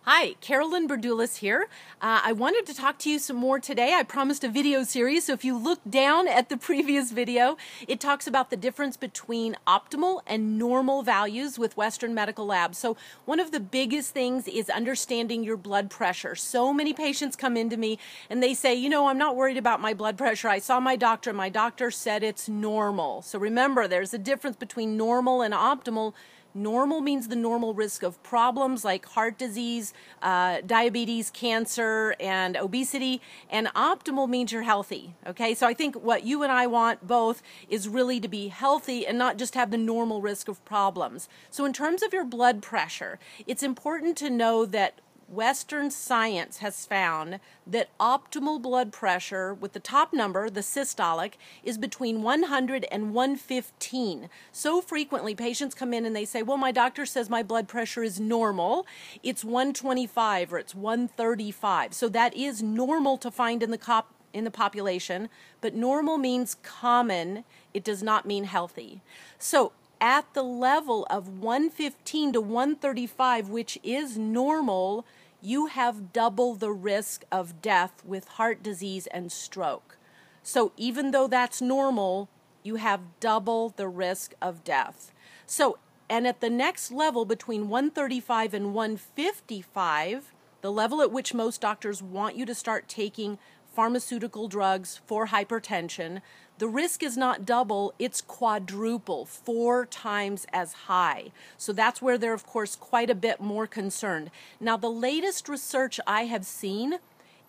Hi, Carolyn Berdulis here. I wanted to talk to you some more today. I promised a video series, so if you look down at the previous video, it talks about the difference between optimal and normal values with Western medical labs. So one of the biggest things is understanding your blood pressure. So many patients come into me and they say, I'm not worried about my blood pressure. I saw my doctor. My doctor said it's normal. So remember, there's a difference between normal and optimal. Normal means the normal risk of problems like heart disease, diabetes, cancer, and obesity, and optimal means you're healthy, okay? So I think what you and I want both is really to be healthy and not just have the normal risk of problems. So in terms of your blood pressure, it's important to know that Western science has found that optimal blood pressure with the top number, the systolic, is between 100 and 115. So frequently patients come in and they say, well, my doctor says my blood pressure is normal. It's 125 or it's 135. So that is normal to find in the population, but normal means common. It does not mean healthy. So at the level of 115 to 135, which is normal, you have double the risk of death with heart disease and stroke. So even though that's normal, you have double the risk of death. So, and at the next level between 135 and 155, the level at which most doctors want you to start taking pharmaceutical drugs for hypertension, the risk is not double, it's quadruple, 4 times as high. So that's where they're, of course, quite a bit more concerned. Now, the latest research I have seen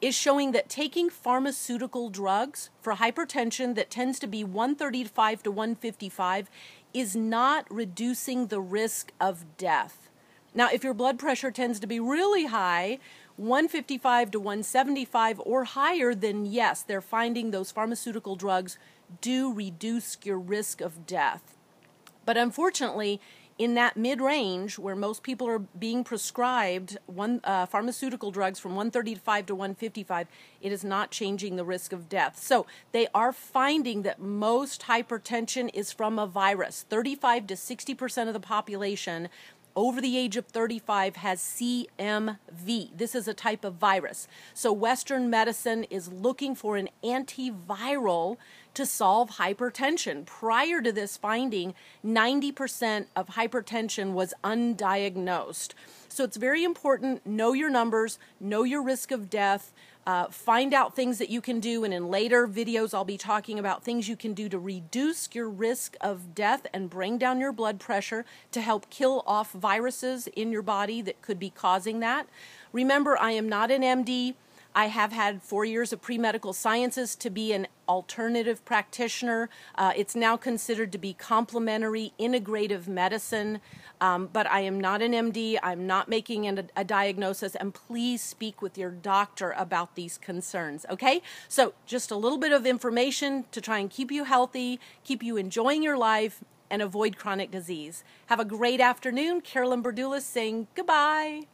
is showing that taking pharmaceutical drugs for hypertension that tends to be 135 to 155 is not reducing the risk of death. Now, if your blood pressure tends to be really high, 155 to 175 or higher, then yes, they're finding those pharmaceutical drugs do reduce your risk of death. But unfortunately, in that mid-range where most people are being prescribed pharmaceutical drugs from 135 to 155, it is not changing the risk of death. So they are finding that most hypertension is from a virus. 35 to 60% of the population over the age of 35 has CMV. This is a type of virus. So Western medicine is looking for an antiviral to solve hypertension. Prior to this finding, 90% of hypertension was undiagnosed. So it's very important, know your numbers, know your risk of death, find out things that you can do, and in later videos I'll be talking about things you can do to reduce your risk of death and bring down your blood pressure to help kill off viruses in your body that could be causing that. Remember, I am not an MD. I have had 4 years of pre-medical sciences to be an alternative practitioner. It's now considered to be complementary integrative medicine, but I am not an MD. I'm not making a diagnosis, and please speak with your doctor about these concerns, okay? So just a little bit of information to try and keep you healthy, keep you enjoying your life, and avoid chronic disease. Have a great afternoon. Carolyn Berdulis saying goodbye.